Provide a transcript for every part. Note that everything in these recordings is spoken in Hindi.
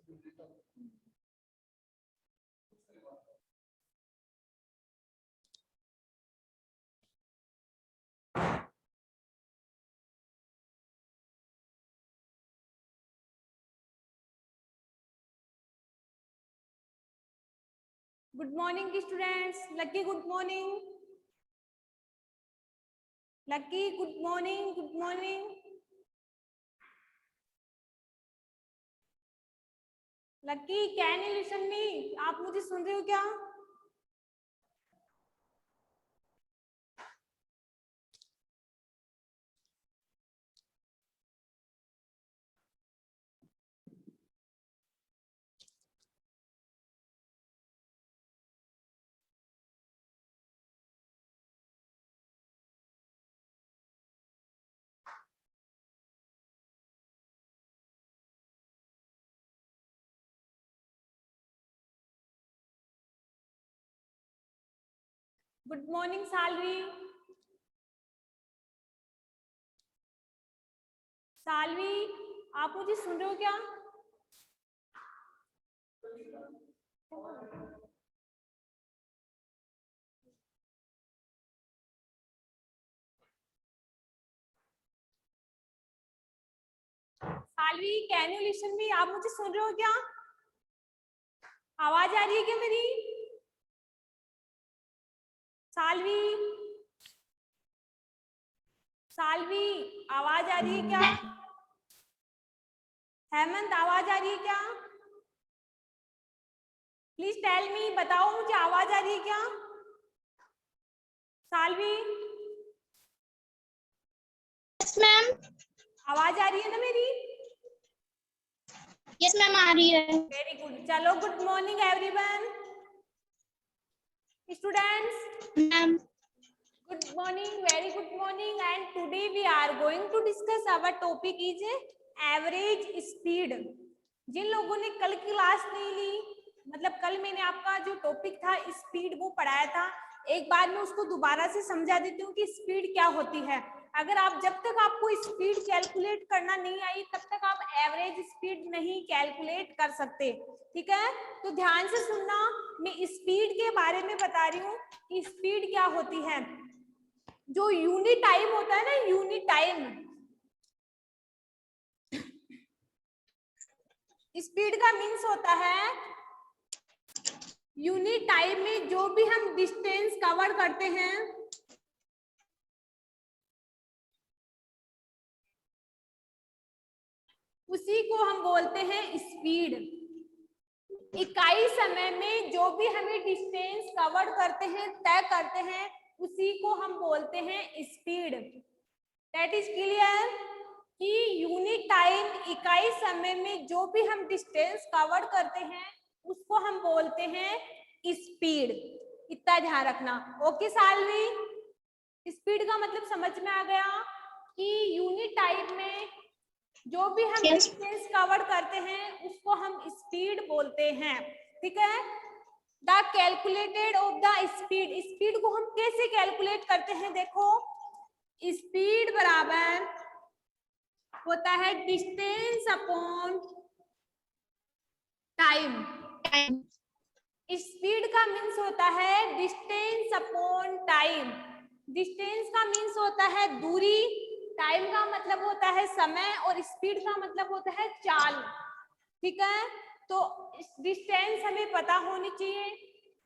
Good morning students. Lucky good morning. Lucky good morning. Good morning lucky, can you listen me? आप मुझे सुन रहे हो क्या? Good morning Salvi. सालवी, आप मुझे सुन रहे हो क्या? Salvi, can you listen me? आप मुझे सुन रहे हो क्या? आवाज आ रही है क्या मेरी? सालवी, सालवी, आवाज आ रही है क्या? हेमंत, आवाज आ रही है क्या? प्लीज टेल मी, बताओ मुझे आवाज आ रही है क्या? Salvi, yes ma'am. आवाज आ रही है ना मेरी? यस मैम, आ रही है। Very good. चलो, good morning everyone students. Ma'am Good morning, very good morning, and today we are going to discuss our topic is average speed. जिन लोगों ने कल क्लास नहीं ली, मतलब कल मैंने आपका जो टॉपिक था स्पीड वो पढ़ाया था, एक बार मैं उसको दोबारा से समझा देती हूँ कि स्पीड क्या होती है। अगर आप जब तक आपको स्पीड कैलकुलेट करना नहीं आई तब तक आप एवरेज स्पीड नहीं कैलकुलेट कर सकते। ठीक है, तो ध्यान से सुनना, मैं स्पीड के बारे में बता रही हूँ कि स्पीड क्या होती है। जो यूनिट टाइम होता है ना, यूनिट टाइम, स्पीड का मीन्स होता है यूनिट टाइम में जो भी हम डिस्टेंस कवर करते हैं उसी को हम बोलते हैं स्पीड। इकाई समय में जो भी हमें डिस्टेंस कवर करते हैं, तय करते हैं, उसी को हम बोलते हैं स्पीड। दैट इज क्लियर कि यूनिट टाइम, इकाई समय में जो भी हम डिस्टेंस कवर करते हैं उसको हम बोलते हैं स्पीड। इतना ध्यान रखना। ओके सालवी, स्पीड का मतलब समझ में आ गया कि यूनिट टाइम में जो भी हम डिस्टेंस कवर करते हैं उसको हम स्पीड बोलते हैं। ठीक है, the calculated of the speed, speed को हम कैसे कैलकुलेट करते हैं? देखो, स्पीड बराबर होता है डिस्टेंस अपॉन टाइम। स्पीड का मीन्स होता है डिस्टेंस अपॉन टाइम। डिस्टेंस का मीन्स होता है दूरी, टाइम का मतलब होता है समय, और स्पीड का मतलब होता है चाल। ठीक है, तो डिस्टेंस हमें पता होनी चाहिए।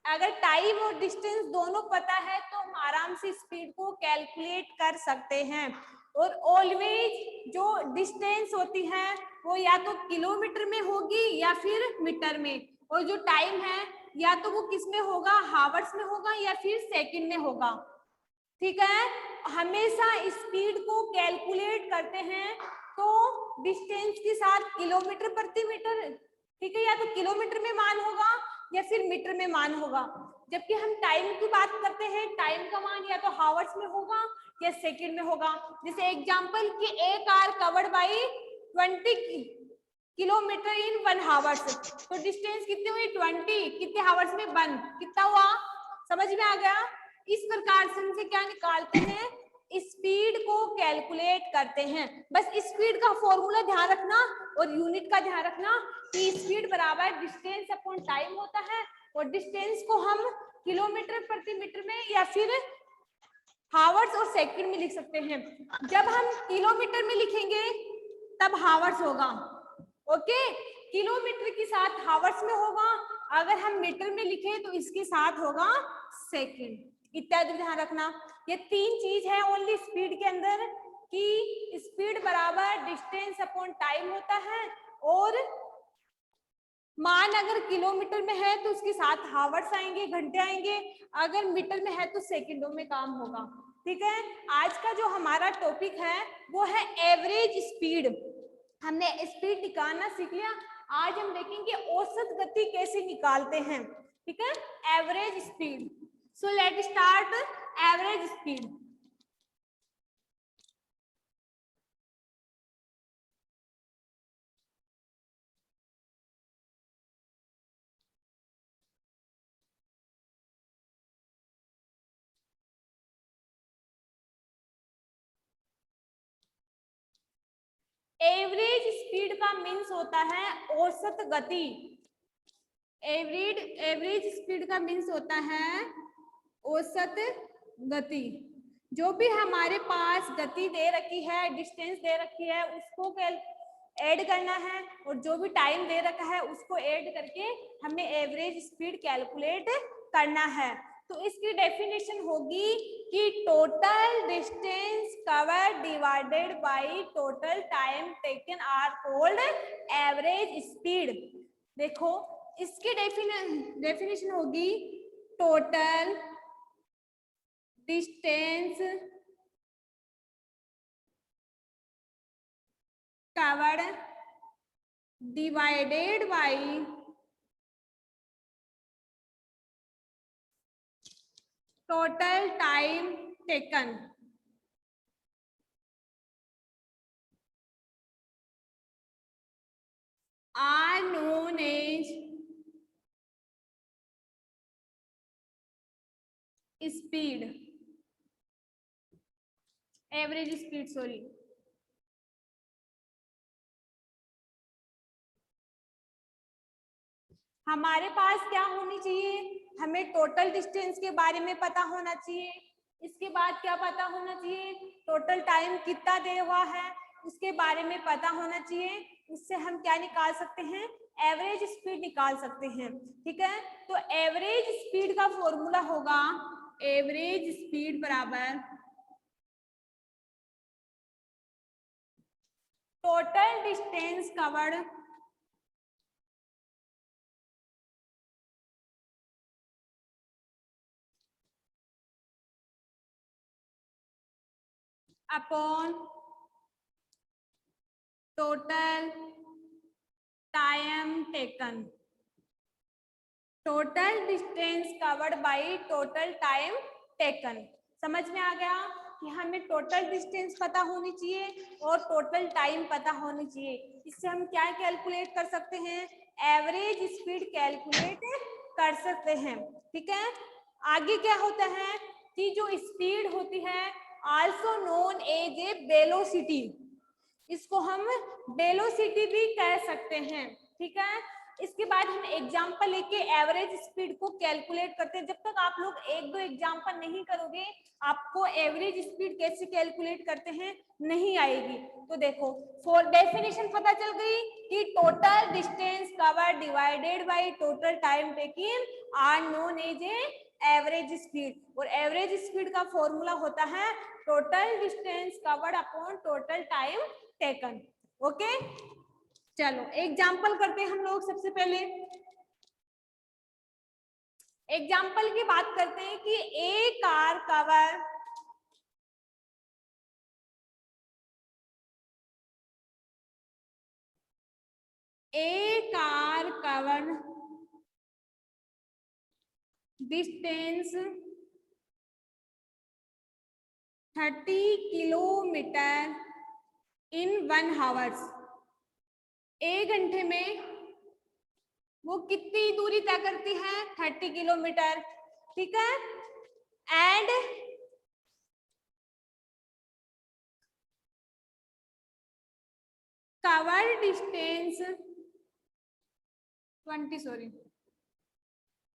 अगर टाइम और डिस्टेंस दोनों पता है तो हम आराम से स्पीड को कैलकुलेट कर सकते हैं। और ऑलवेज जो डिस्टेंस होती है वो या तो किलोमीटर में होगी या फिर मीटर में, और जो टाइम है या तो वो किस में होगा, हावर्स में होगा या फिर सेकंड में होगा। ठीक है, हमेशा स्पीड को कैलकुलेट करते हैं तो डिस्टेंस के साथ किलोमीटर प्रति मीटर, ठीक है, या तो किलोमीटर में मान होगा या फिर मीटर में मान होगा। जबकि हम टाइम की बात करते हैं, टाइम का मान या तो हावर्स में होगा या सेकंड में होगा। जैसे एग्जांपल कि a car covered by 20 kilometer in 1 hours, तो डिस्टेंस कितनी हुई 20, कितने हावर्स में 1, कितना हुआ? समझ में आ गया? इस प्रकार से हम क्या निकालते हैं स्पीड को कैलकुलेट करते हैं। बस स्पीड का फॉर्मूला ध्यान रखना और यूनिट का ध्यान रखना कि स्पीड बराबर डिस्टेंस अपॉन टाइम होता है, और डिस्टेंस को हम किलोमीटर प्रति मीटर में या फिर हावर्स और सेकंड में लिख सकते हैं। जब हम किलोमीटर में लिखेंगे तब हावर्स होगा, ओके, किलोमीटर के साथ हावर्स में होगा। अगर हम मीटर में लिखे तो इसके साथ होगा सेकंड, इत्यादि ध्यान रखना। ये तीन चीज है ओनली स्पीड के अंदर कि स्पीड बराबर डिस्टेंस अपॉन टाइम होता है, और मान अगर किलोमीटर में है तो उसके साथ हावर्स आएंगे, घंटे आएंगे, अगर मीटर में है तो सेकंडों में काम होगा। ठीक है, आज का जो हमारा टॉपिक है वो है एवरेज स्पीड। हमने स्पीड निकालना सीख लिया, आज हम देखेंगे औसत गति कैसे निकालते हैं। ठीक है, average speed. So let start average speed. Average speed का मीन्स होता है औसत गति। एवरेज स्पीड का मीन्स होता है औसत गति। जो भी हमारे पास गति दे रखी है, डिस्टेंस दे रखी है, उसको ऐड करना है, और जो भी टाइम दे रखा है उसको ऐड करके हमें एवरेज स्पीड कैलकुलेट करना है। तो इसकी डेफिनेशन होगी कि total distance cover divided by total time taken are called average speed. देखो इसकी डेफिनेशन होगी total distance covered divided by total time taken are known as speed, average speed, sorry. हमारे पास क्या होनी चाहिए, हमें टोटल डिस्टेंस के बारे में पता होना चाहिए, इसके बाद क्या पता होना चाहिए, टोटल टाइम कितना दे हुआ है उसके बारे में पता होना चाहिए। उससे हम क्या निकाल सकते हैं, एवरेज स्पीड निकाल सकते हैं। ठीक है, तो एवरेज स्पीड का फॉर्मूला होगा एवरेज स्पीड बराबर total distance covered upon total time taken. Total distance covered by total time taken. समझ में आ गया कि हमें टोटल डिस्टेंस पता होनी चाहिए और टोटल टाइम पता होनी चाहिए। इससे हम क्या कैलकुलेट कर सकते हैं, एवरेज स्पीड कैलकुलेट कर सकते हैं। ठीक है, आगे क्या होता है कि जो स्पीड होती है also known as a velocity, इसको हम वेलोसिटी भी कह सकते हैं। ठीक है, इसके बाद हम एग्जांपल लेके एवरेज स्पीड को कैलकुलेट करते हैं। जब तक आप लोग एक दो एग्जांपल नहीं करोगे आपको एवरेज स्पीड कैसे कैलकुलेट करते हैं नहीं आएगी। तो देखो फॉर डेफिनेशन पता चल गई कि total distance cover divided by total time taken are known as a average speed, और एवरेज स्पीड का फॉर्मूला होता है total distance covered upon total time taken. Okay, चलो एग्जाम्पल करते हैं हम लोग। सबसे पहले एग्जाम्पल की बात करते हैं कि a car cover distance 30 kilometer in 1 hours. 1 घंटे में वो कितनी दूरी तय करती है, 30 किलोमीटर। ठीक है, and distance 20 sorry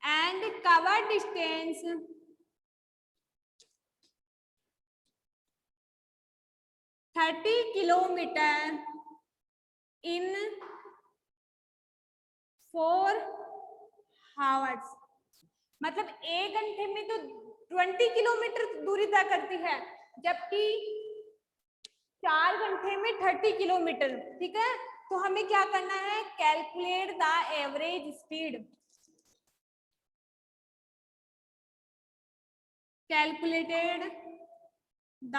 and covered distance 30 kilometre in 4 hours। मतलब 1 घंटे में तो 20 किलोमीटर दूरी तय करती है, जबकि 4 घंटे में 30 किलोमीटर। ठीक है, तो हमें क्या करना है, calculate the average speed. Calculated the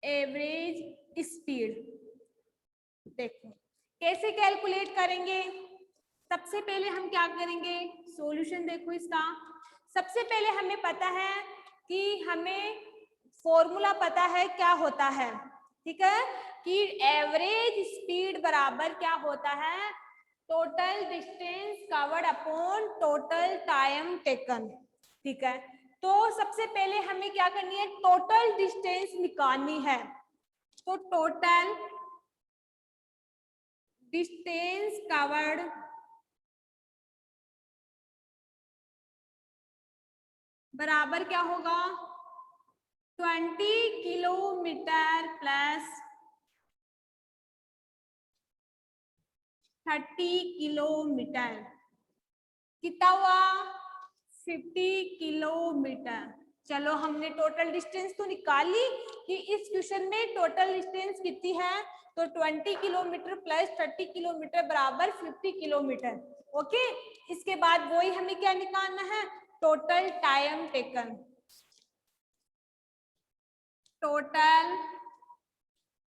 average speed. देखो कैसे कैलकुलेट करेंगे। सबसे पहले हम क्या करेंगे, सॉल्यूशन देखो इसका। सबसे पहले हमें पता है कि हमें फॉर्मूला पता है क्या होता है। ठीक है, कि एवरेज स्पीड बराबर क्या होता है, total distance covered upon total time taken. ठीक है, तो सबसे पहले हमें क्या करनी है, टोटल डिस्टेंस निकालनी है। तो टोटल डिस्टेंस कवर्ड बराबर क्या होगा, 20 किलोमीटर प्लस 30 किलोमीटर कितना हुआ, 50 किलोमीटर। चलो हमने टोटल डिस्टेंस तो निकाल ली कि इस क्वेश्चन में टोटल डिस्टेंस कितनी है, तो 20 किलोमीटर प्लस 30 किलोमीटर बराबर 50 किलोमीटर। ओके, इसके बाद वही हमें क्या निकालना है, total time taken. Total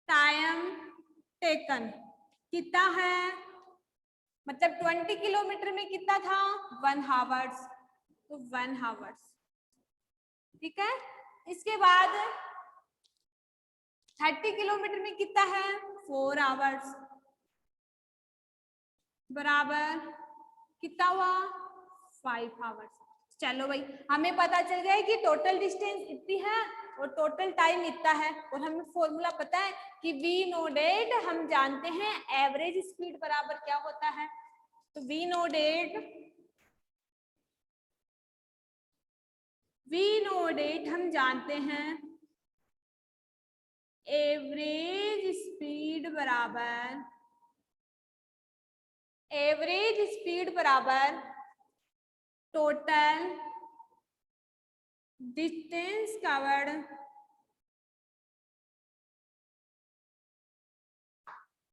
time taken कितना है, मतलब 20 किलोमीटर में कितना था, 1 आवर्स, तो 1 आवर्स। ठीक है, इसके बाद 30 किलोमीटर में कितना है, 4 आवर्स बराबर कितना हुआ, 5 आवर्स। चलो भाई, हमें पता चल गया है कि टोटल डिस्टेंस इतनी है और टोटल टाइम इतना है, और हमें फॉर्मूला पता है कि वी नो डेट, हम जानते हैं एवरेज स्पीड बराबर क्या होता है। तो वी नो डेट हम जानते हैं एवरेज स्पीड बराबर total distance covered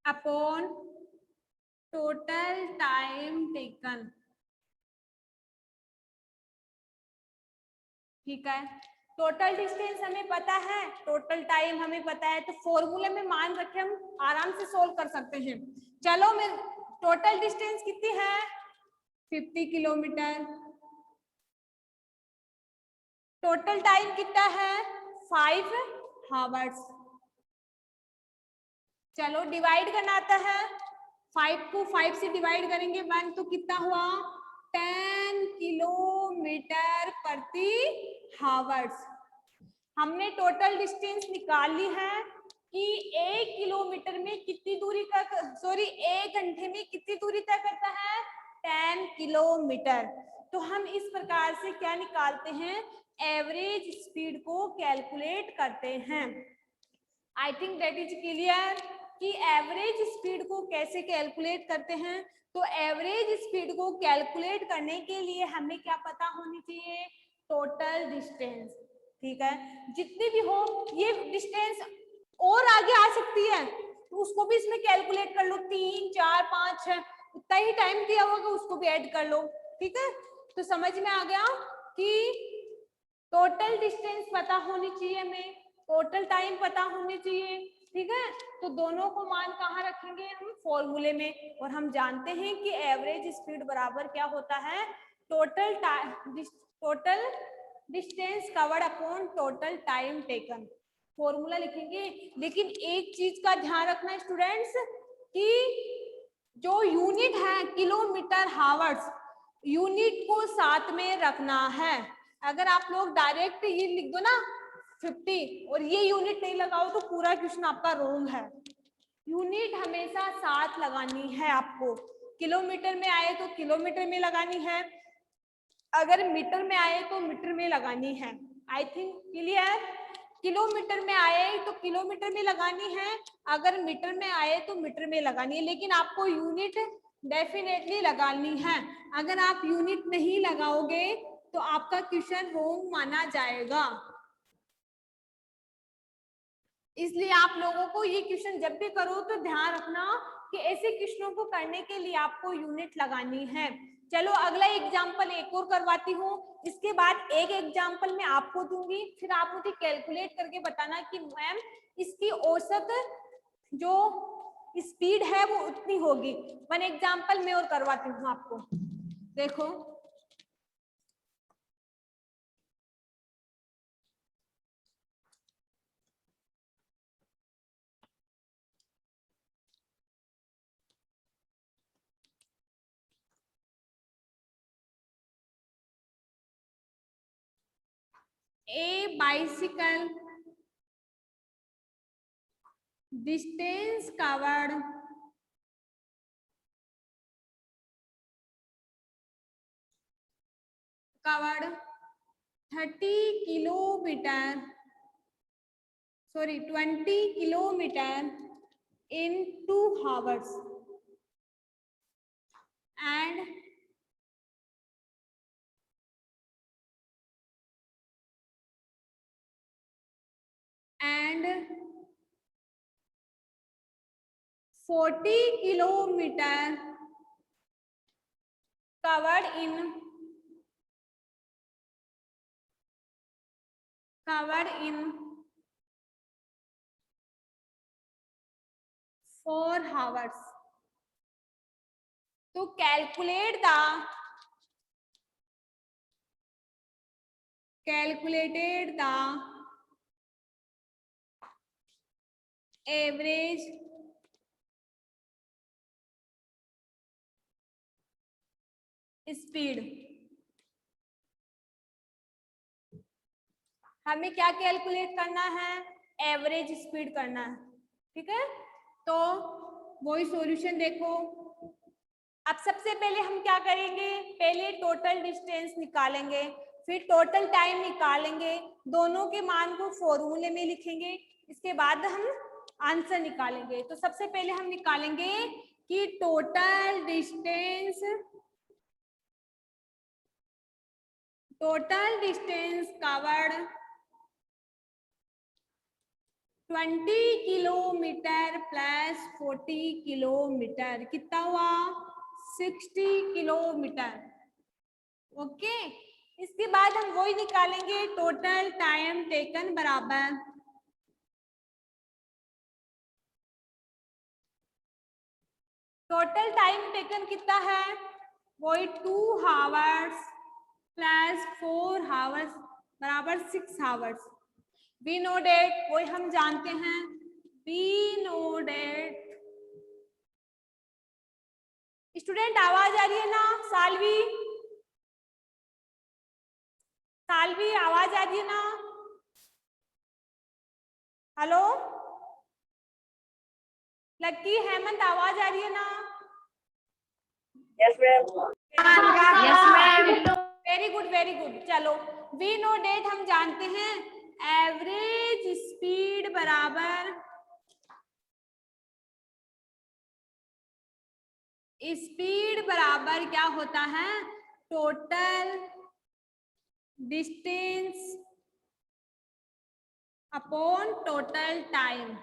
upon total time taken. ठीक है, टोटल डिस्टेंस हमें पता है, टोटल टाइम हमें पता है, तो फॉर्मूले में मान रखे हम आराम से सोल्व कर सकते हैं। चलो, मैं टोटल डिस्टेंस कितनी है, 50 किलोमीटर। टोटल टाइम कितना है, 5 आवर्स। चलो डिवाइड करना आता है, 5 को 5 से डिवाइड करेंगे 1, तो कितना हुआ, 10 किलोमीटर प्रति आवर्स। हमने टोटल डिस्टेंस निकाल ली है कि 1 किलोमीटर में कितनी दूरी तक, सॉरी 1 घंटे में कितनी दूरी तय करता है, 10 किलोमीटर। तो हम इस प्रकार से क्या निकालते हैं, एवरेज स्पीड को कैलकुलेट करते हैं। I think that is clear कि एवरेज स्पीड को कैसे कैलकुलेट करते हैं। तो एवरेज स्पीड को कैलकुलेट करने के लिए हमें क्या पता होनी चाहिए, टोटल डिस्टेंस। ठीक है, जितनी भी हो, ये डिस्टेंस और आगे आ सकती है, तो उसको भी इसमें कैलकुलेट कर लो, 3, 4, 5, 6 उतना ही टाइम दिया होगा, उसको भी ऐड कर लो। ठीक है, तो समझ में आ गया कि टोटल डिस्टेंस पता होनी चाहिए हमें, टोटल टाइम पता होनी चाहिए। ठीक है, तो दोनों को मान कहाँ रखेंगे हम, फॉर्मूले में। और हम जानते हैं कि एवरेज स्पीड बराबर क्या होता है, total distance covered upon total time taken. Formula लिखेंगे, लेकिन एक चीज का ध्यान रखना स्टूडेंट्स कि जो यूनिट है किलोमीटर आवर्स, यूनिट को साथ में रखना है। अगर आप लोग डायरेक्ट ये लिख दो ना 50 और ये यूनिट नहीं लगाओ, तो पूरा क्वेश्चन आपका रॉन्ग है। यूनिट हमेशा साथ लगानी है आपको। किलोमीटर में आए तो किलोमीटर में लगानी है, अगर मीटर में आए तो मीटर में लगानी है। I think clear. किलोमीटर में आए तो किलोमीटर में लगानी है, अगर मीटर में आए तो मीटर में लगानी है, लेकिन आपको यूनिट डेफिनेटली लगानी है। अगर आप यूनिट नहीं लगाओगे तो आपका क्वेश्चन रॉन्ग माना जाएगा। इसलिए आप लोगों को ये क्वेश्चन जब भी करो तो ध्यान रखना कि ऐसे क्वेश्चनों को करने के लिए आपको यूनिट लगानी है। चलो अगला एग्जाम्पल एक और करवाती हूँ, इसके बाद एक एग्जाम्पल मैं आपको दूंगी, फिर आप मुझे कैलकुलेट करके बताना कि मैम इसकी औसत जो स्पीड है वो उतनी होगी। वन एग्जाम्पल मैं और करवाती हूँ आपको। देखो a bicycle distance covered 30 kilometer, sorry 20 kilometer in 2 hours and and 40 kilometer covered in 4 hours. तो calculated the average स्पीड। हमें क्या कैलकुलेट करना है? एवरेज स्पीड करना है, ठीक है। तो वही सॉल्यूशन देखो। अब सबसे पहले हम क्या करेंगे, पहले टोटल डिस्टेंस निकालेंगे, फिर टोटल टाइम निकालेंगे, दोनों के मान को फॉर्मूले में लिखेंगे, इसके बाद हम आंसर निकालेंगे। तो सबसे पहले हम निकालेंगे कि total distance covered 20 kilometre plus 40 kilometre, कितना हुआ? 60 किलोमीटर। ओके, इसके बाद हम वही निकालेंगे टोटल टाइम टेकन बराबर टोटल टाइम टेकन कितना है, वही 2 आवर्स प्लस 4 आवर्स बराबर 6 आवर्स। वी नो डेट, वही हम जानते हैं, वी नो डेट। स्टूडेंट आवाज आ रही है ना? सालवी, सालवी आवाज आ रही है ना? हेलो लक्की, हेमंत आवाज आ रही है ना? Yes ma'am. Yes ma'am. Very good very good. चलो वी नो डेट हम जानते हैं, एवरेज स्पीड बराबर क्या होता है, total distance upon total time.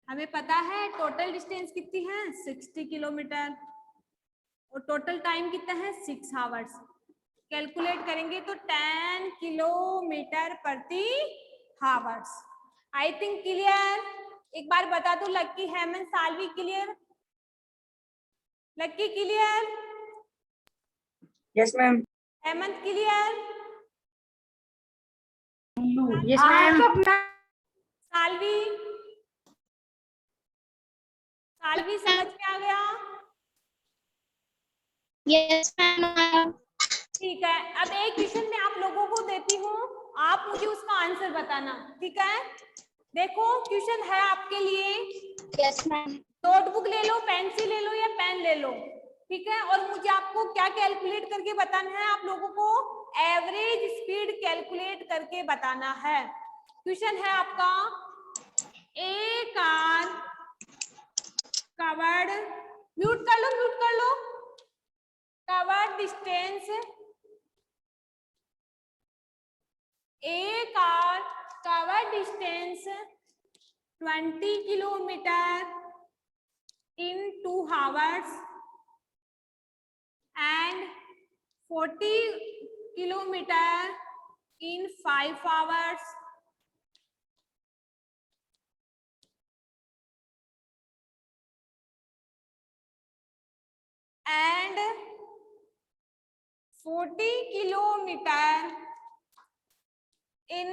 हमें पता है टोटल डिस्टेंस कितनी है, 60 किलोमीटर, और टोटल टाइम कितना है, 6 आवर्स। कैलकुलेट करेंगे तो 10 किलोमीटर प्रति आवर्स। I think clear. एक बार बता दो Lucky, Hemant, Salvi clear? Lucky clear? Yes ma'am. Hemant clear? Yes ma'am. Salvi, Salvi समझ में आ गया? Yes, ma'am. ठीक है, अब एक क्वेश्चन मैं आप लोगों को देती हूँ, आप मुझे उसका आंसर बताना, ठीक है। देखो क्वेश्चन है आपके लिए, यस मैम। नोटबुक ले लो, पेंसिल ले लो या पेन ले लो, ठीक है। और मुझे आपको क्या कैलकुलेट करके बताना है, आप लोगों को एवरेज स्पीड कैलकुलेट करके बताना है। क्वेश्चन है आपका, ए कार कवर्ड, म्यूट कर लो, म्यूट कर लो, covered distance, a car covered distance 20 kilometer in 2 hours and 40 kilometer in 5 hours and 40 kilometer in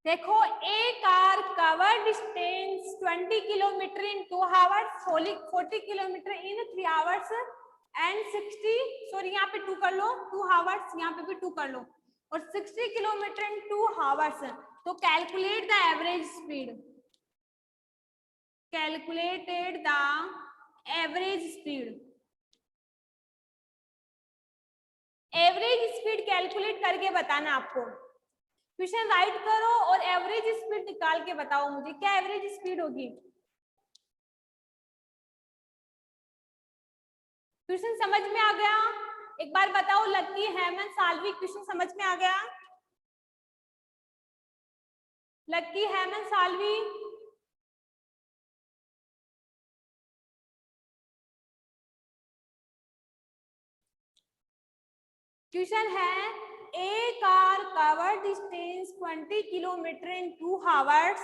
देखो a car cover distance 20 kilometer in 2 hours, 40 kilometer in 3 hours and 60, sorry यहाँ पे 2 कर लो, 2 आवर्स, यहाँ पे भी 2 कर लो, और 60 किलोमीटर इन 2 आवर्स। तो calculate the average speed, calculated the average speed, average speed calculate करके बताना आपको। क्वेश्चन राइट करो और एवरेज स्पीड निकाल के बताओ मुझे, क्या एवरेज स्पीड होगी। क्वेश्चन समझ में आ गया? एक बार बताओ लक्की, हेमंत, साल्वी, क्वेश्चन समझ में आ गया? लक्की, हेमंत, साल्वी, क्वेश्चन है, a car cover distance 20 kilometer in 2 hours,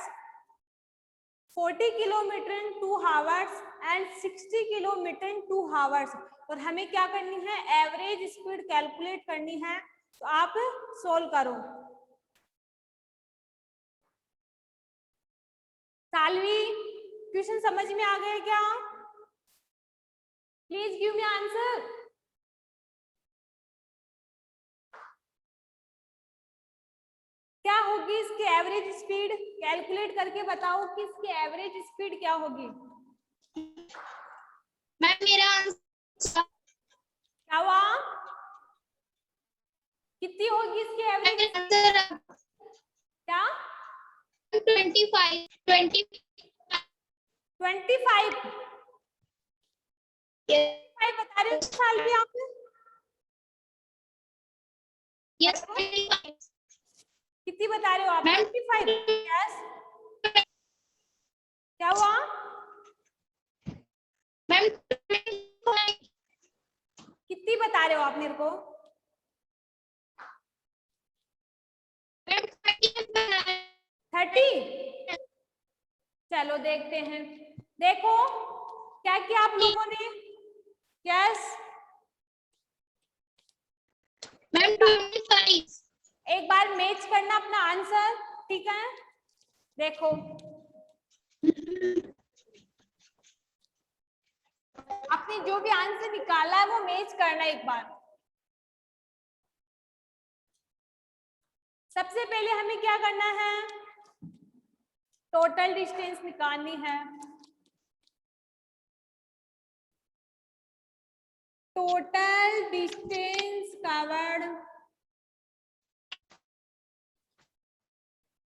40 kilometer in 2 hours and 60 kilometer in 2 hours. और हमें क्या करनी है, एवरेज स्पीड कैलकुलेट करनी है। तो आप सोल्व करो। सालवी, क्वेश्चन समझ में आ गया क्या? Please give me answer. क्या होगी इसकी एवरेज स्पीड, कैलकुलेट करके बताओ कि इसकी एवरेज स्पीड क्या होगी। मैम मेरा आंसर क्या हुआ, कितनी होगी इसकी एवरेज? क्या 25 बता रहे हो साल भी आप? यस कितनी बता रहे हो आप? 25? यस, क्या हुआ मैम? कितनी बता रहे हो आप मेरे को? 30? चलो देखते हैं। देखो क्या किया आप लोगों ने? Yes ma'am 25। एक बार मैच करना अपना आंसर, ठीक है। देखो आपने जो भी आंसर निकाला है वो मैच करना एक बार। सबसे पहले हमें क्या करना है, टोटल डिस्टेंस निकालनी है। टोटल डिस्टेंस कवर्ड,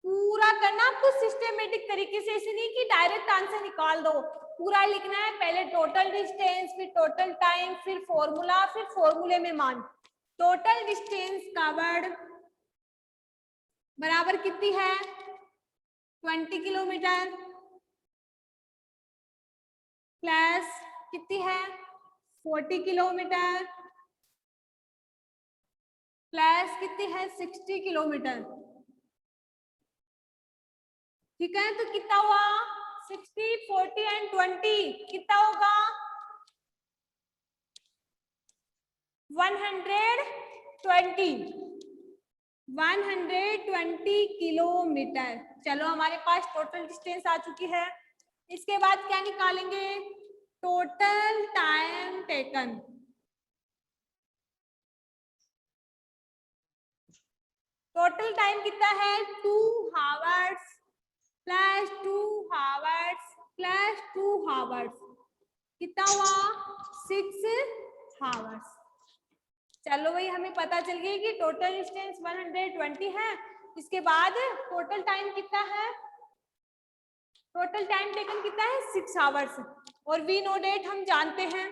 पूरा करना आपको सिस्टमेटिक तरीके से, ऐसे नहीं कि डायरेक्ट आंसर निकाल दो, पूरा लिखना है। पहले टोटल डिस्टेंस, फिर टोटल टाइम, फिर फॉर्मूला, फिर फॉर्मूले में मान। टोटल डिस्टेंस कवर्ड बराबर कितनी है 20 किलोमीटर प्लस कितनी है 40 किलोमीटर प्लस कितनी है 60 किलोमीटर। ठीक है, तो कितना हुआ 60, 40 एंड 20 कितना होगा 120 किलोमीटर। चलो हमारे पास टोटल डिस्टेंस आ चुकी है। इसके बाद क्या निकालेंगे total time taken. Total time कितना है 2 hours plus 2 hours plus 2 hours कितना हुआ 6 आवर्स। चलो भाई हमें पता चल गया कि टोटल डिस्टेंस 120 है। इसके बाद टोटल टाइम कितना है टोटल टाइम टेकन कितना है 6 आवर्स और वी नो डेट हम जानते हैं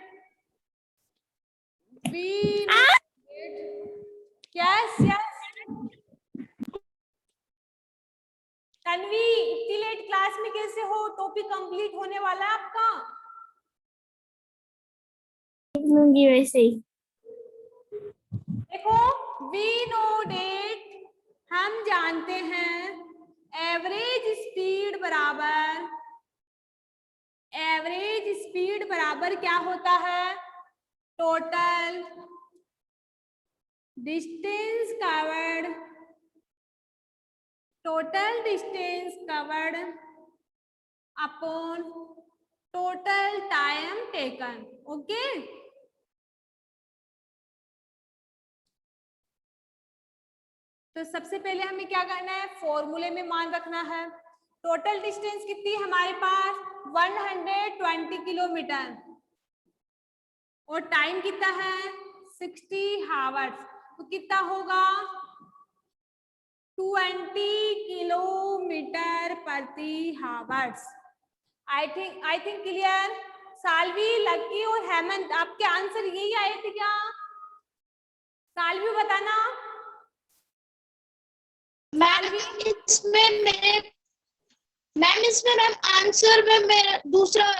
we know date. Yes yes Tanvi इतनी लेट क्लास में कैसे हो टॉपिक कंप्लीट होने वाला है आपका। वैसे ही देखो वी नो डेट हम जानते हैं एवरेज स्पीड बराबर क्या होता है total distance covered upon total time taken. Okay तो सबसे पहले हमें क्या करना है फॉर्मूले में मान रखना है। टोटल डिस्टेंस कितनी है हमारे पास 120 किलोमीटर और टाइम कितना है 60 आवर्स तो कितना होगा 20 किलोमीटर प्रति hours. I think clear. Salvi Lucky और हेमंत आपके आंसर यही आए थे क्या सालवी बताना। मैम इसमें मैम आंसर में मेरा दूसरा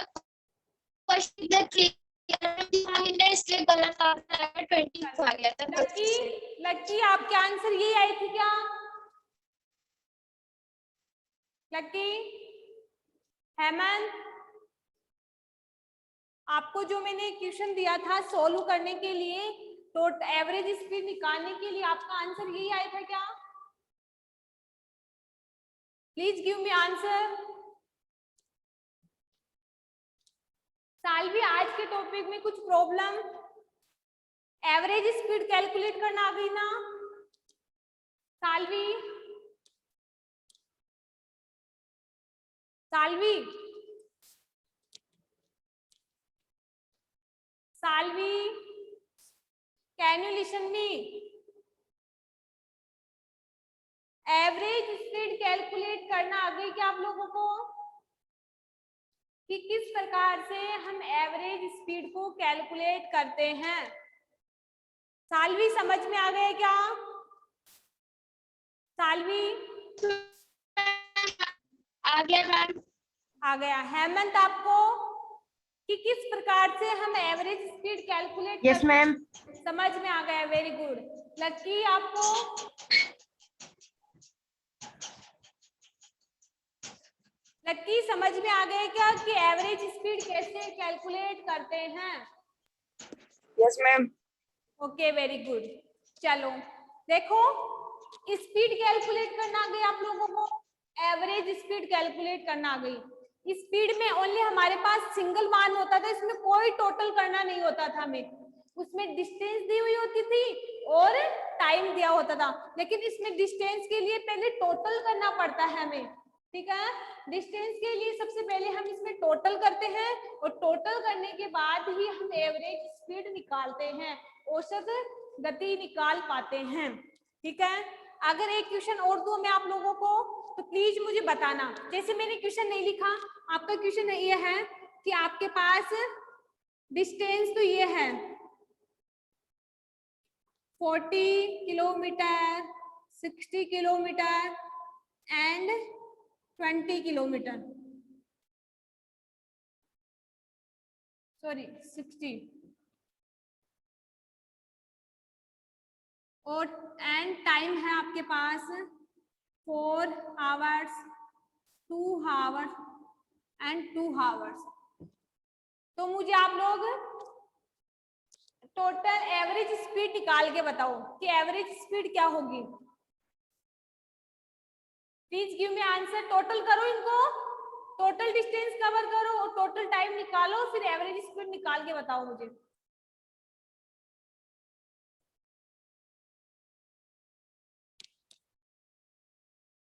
क्वेश्चन इसलिए गलत आता है 20 आ गया था। लक्की आपके आंसर यही आए थे क्या लक्की हेमंत आपको जो मैंने क्वेश्चन दिया था सोल्व करने के लिए तो एवरेज स्पीड निकालने के लिए आपका आंसर यही आया था क्या please give me answer. Salvi आज के टॉपिक में कुछ प्रॉब्लम एवरेज स्पीड कैलकुलेट करना आ गई ना Salvi can you listen me. Average speed calculate करना आ गई क्या आप लोगों को कि किस प्रकार से हम एवरेज स्पीड को कैलकुलेट करते हैं। सालवी समझ में आ गया क्या सालवी आ गया मैम आ गया। हेमंत आपको कि किस प्रकार से हम average speed calculate yes ma'am समझ में आ गया वेरी गुड। लक्की आपको लक्की समझ में आ गया क्या कि एवरेज स्पीड कैसे कैलकुलेट करते हैं। Yes ma'am okay very good. चलो देखो स्पीड कैलकुलेट करना आ गई आप लोगों को एवरेज स्पीड कैलकुलेट करना आ गई। स्पीड में ओनली हमारे पास सिंगल मान होता था इसमें कोई टोटल करना नहीं होता था हमें उसमें डिस्टेंस दी हुई होती थी और टाइम दिया होता था लेकिन इसमें डिस्टेंस के लिए पहले टोटल करना पड़ता है हमें। ठीक है डिस्टेंस के लिए सबसे पहले हम इसमें टोटल करते हैं और टोटल करने के बाद ही हम एवरेज स्पीड निकालते हैं औसत गति निकाल पाते हैं। ठीक है अगर एक क्वेश्चन और दूं मैं आप लोगों को तो प्लीज मुझे बताना। जैसे मैंने क्वेश्चन नहीं लिखा आपका क्वेश्चन ये है कि आपके पास डिस्टेंस तो ये है 40 kilometre 60 kilometre and 20 kilometre, sorry 60, और एंड टाइम है आपके पास 4 आवर्स, 2 आवर्स एंड 2 आवर्स। तो मुझे आप लोग टोटल एवरेज स्पीड निकाल के बताओ कि एवरेज स्पीड क्या होगी। Please give me answer. Total करो इनको, टोटल डिस्टेंस कवर करो और टोटल टाइम निकालो, फिर एवरेज स्पीड निकाल के बताओ मुझे।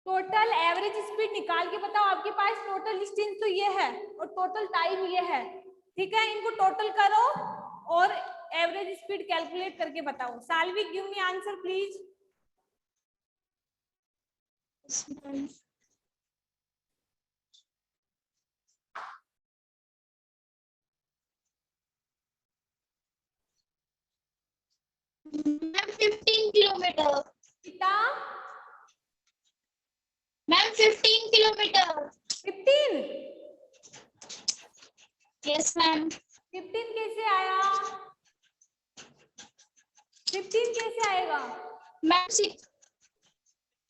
टोटल एवरेज स्पीड निकाल के बताओ। आपके पास टोटल डिस्टेंस तो ये है और टोटल टाइम ये है, ठीक है। इनको टोटल करो और एवरेज स्पीड कैलकुलेट करके बताओ। Salvi give me answer please. Ma'am 15 kilometre. कितना मैम 15 किलोमीटर। 15? Yes ma'am. 15 कैसे आया? 15 कैसे आएगा?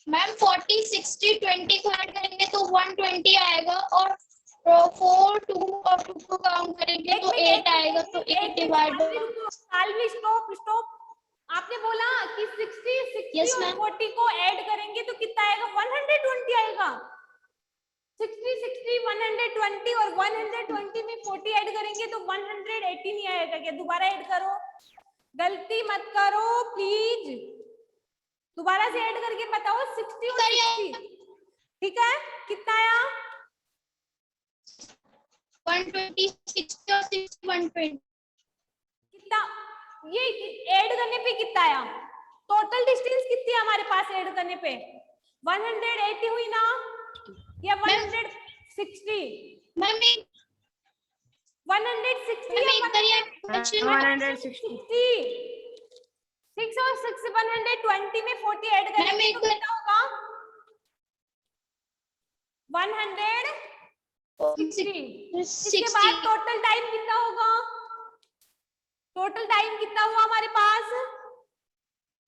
मैम 40 60 20 को ऐड करेंगे तो 120 आएगा, और 4 2 और 2 को काउंट करेंगे तो 8 आएगा, तो 8 डिवाइड। Salvi stop stop. आपने बोला कि 60 Yes, और ma'am. 40 को ऐड करेंगे तो कितना आएगा? 120 आएगा। 60 60 120 और 120 में 40 ऐड करेंगे तो 180 नहीं आएगा क्या? दोबारा ऐड करो, गलती मत करो प्लीज। दोबारा से ऐड करके बताओ 60 और 60, ठीक है। कितना आया? 120 60 और 60 120। कितना ये ऐड करने पे कितना आया? टोटल डिस्टेंस कितनी है हमारे पास ऐड करने पे? 180 हुई ना, या 160? मैम 160 या 160। 6 और 6 120 में 40 ऐड करेंगे तो कितना होगा? 160। इसके बाद टोटल टाइम कितना होगा? टोटल टाइम कितना हुआ हमारे पास?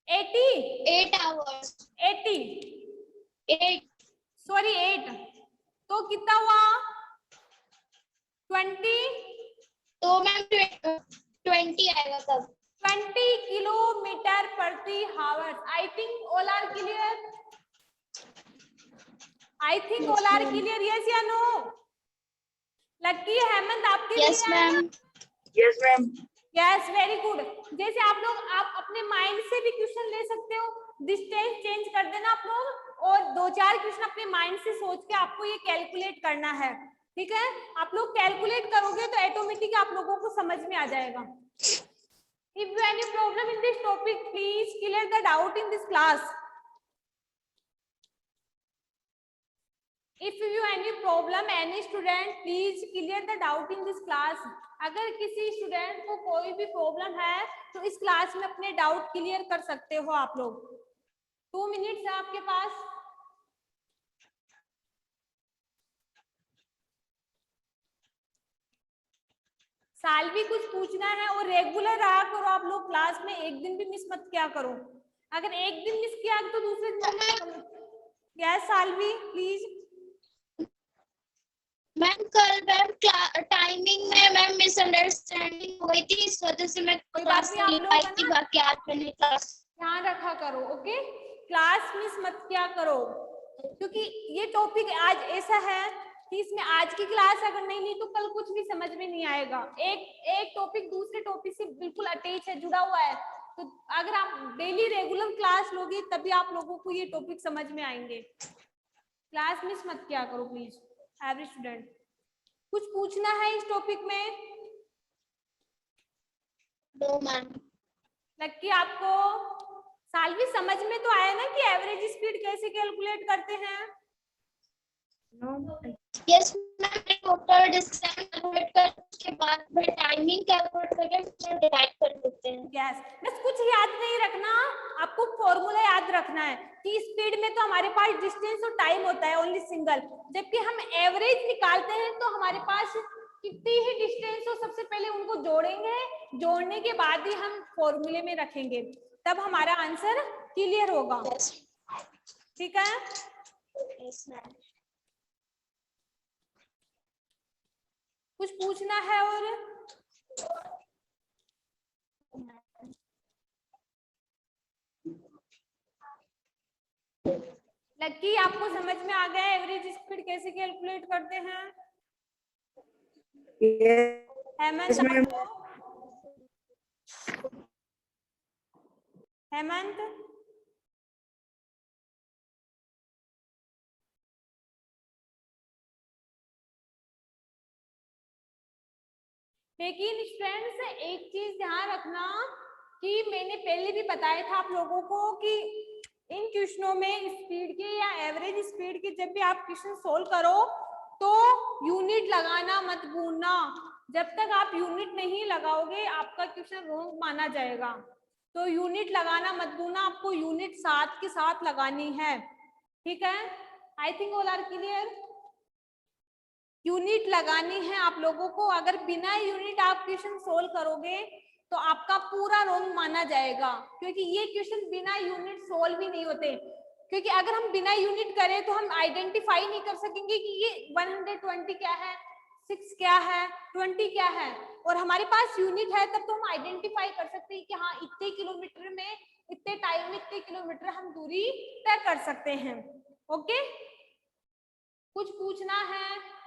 8 आवर्स। 80 8 सॉरी 8, तो कितना हुआ? 20, तो मैम 20 आएगा तब। 20 किलोमीटर प्रति hour. I think all are clear. I think all are clear. Yes या नो? लकी हेमंत आपके यस लिए है ना? Ma'am. Yes ma'am. Yes very good. जैसे आप लोग आप अपने माइंड से भी क्वेश्चन ले सकते हो, डिस्टेंस चेंज कर देना आप लोग, और 2-4 क्वेश्चन अपने माइंड से सोच के आपको ये कैलकुलेट करना है, ठीक है। आप लोग कैलकुलेट करोगे तो ऑटोमेटिक आप लोगों को समझ में आ जाएगा। If you any problem in this topic please clear the doubt in this class. If you any problem any student please clear the doubt in this class। अगर किसी स्टूडेंट को कोई भी प्रॉब्लम है तो इस क्लास में अपने डाउट क्लियर कर सकते हो आप लोग। 2 मिनट्स है आपके पास। साल भी कुछ पूछना है और रेगुलर रहा करो आप लोग क्लास में, एक दिन भी मिस मत किया करो। अगर एक दिन मिस किया तो दूसरे दिन। Yes Salvi please. मैम कल मैम टाइमिंग में मैम मिसअंडरस्टैंडिंग हो गई थी, इस वजह से मैं क्लास नहीं ले पाई थी। बाकी आज मैंने क्लास ध्यान रखा करो, ओके। क्लास मिस मत किया करो, क्योंकि ये टॉपिक आज ऐसा है कि इसमें आज की क्लास अगर नहीं ली तो कल कुछ भी समझ में नहीं आएगा। एक टॉपिक दूसरे टॉपिक से बिल्कुल अटैच है, जुड़ा हुआ है। तो अगर आप डेली रेगुलर क्लास लोगे तभी आप लोगों को ये टॉपिक समझ में आएंगे। क्लास मिस मत किया करो प्लीज एवरी स्टूडेंट। कुछ पूछना है इस टॉपिक में? दो मैम। लक्की आपको सालवी समझ में तो आया ना कि एवरेज स्पीड कैसे कैलकुलेट करते हैं? Yes ma'am, total distance calculate कर उसके बाद में टाइमिंग कैलकुलेट करके डिवाइड कर देते हैं। गैस। बस कुछ याद नहीं रखना, आपको फॉर्मूला याद रखना है कि स्पीड में तो हमारे पास डिस्टेंस और टाइम होता है ओनली सिंगल, जबकि हम एवरेज निकालते हैं तो हमारे पास कितनी ही डिस्टेंस हो सबसे पहले उनको जोड़ेंगे, जोड़ने के बाद ही हम फॉर्मूले में रखेंगे, तब हमारा आंसर क्लियर होगा। ठीक है, कुछ पूछना है और? लकी, आपको समझ में आ गया एवरेज स्पीड कैसे कैलकुलेट करते हैं? हेमंत, आपको? हेमंत, लेकिन फ्रेंड्स एक चीज ध्यान रखना कि मैंने पहले भी बताया था आप लोगों को कि इन क्वेश्चनों में स्पीड के या एवरेज स्पीड के जब भी आप क्वेश्चन सोल्व करो तो यूनिट लगाना मत भूलना। जब तक आप यूनिट नहीं लगाओगे आपका क्वेश्चन रॉन्ग माना जाएगा। तो यूनिट लगाना मत भूलना, आपको यूनिट साथ के साथ लगानी है। ठीक है, I think all are clear. Unit लगानी है आप लोगों को, अगर बिना यूनिट आप क्वेश्चन सोल्व करोगे तो आपका पूरा रॉन्ग माना जाएगा, क्योंकि ये क्वेश्चन बिना यूनिट सोल्व ही नहीं होते। क्योंकि अगर हम बिना यूनिट करें तो हम आइडेंटिफाई नहीं कर सकेंगे कि ये 120 क्या है, 6 क्या है, 20 क्या है, और हमारे पास यूनिट है तब तो हम आइडेंटिफाई कर सकते हैं कि हाँ इतने किलोमीटर में, इतने टाइम में इतने किलोमीटर हम दूरी तय कर सकते हैं। ओके, कुछ पूछना है?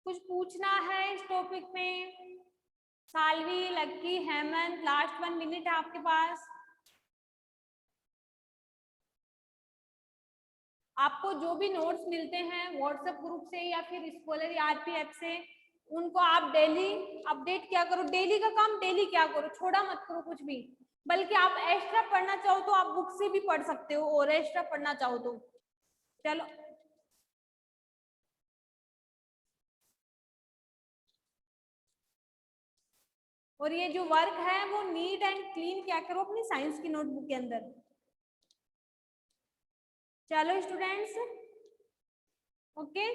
कुछ पूछना है इस टॉपिक में? सालवी, लक्की, हेमंत, लास्ट 1 मिनट है आपके पास। आपको जो भी नोट्स मिलते हैं व्हाट्सएप ग्रुप से या फिर स्कॉलर आरपी ऐप से, उनको आप डेली अपडेट क्या करो। डेली का काम डेली क्या करो, छोड़ा मत करो कुछ भी, बल्कि आप एक्स्ट्रा पढ़ना चाहो तो आप बुक से भी पढ़ सकते हो, और एक्स्ट्रा पढ़ना चाहो तो। चलो, और ये जो वर्क है वो नीट एंड क्लीन क्या करो अपनी साइंस की नोटबुक के अंदर। चलो स्टूडेंट्स, ओके।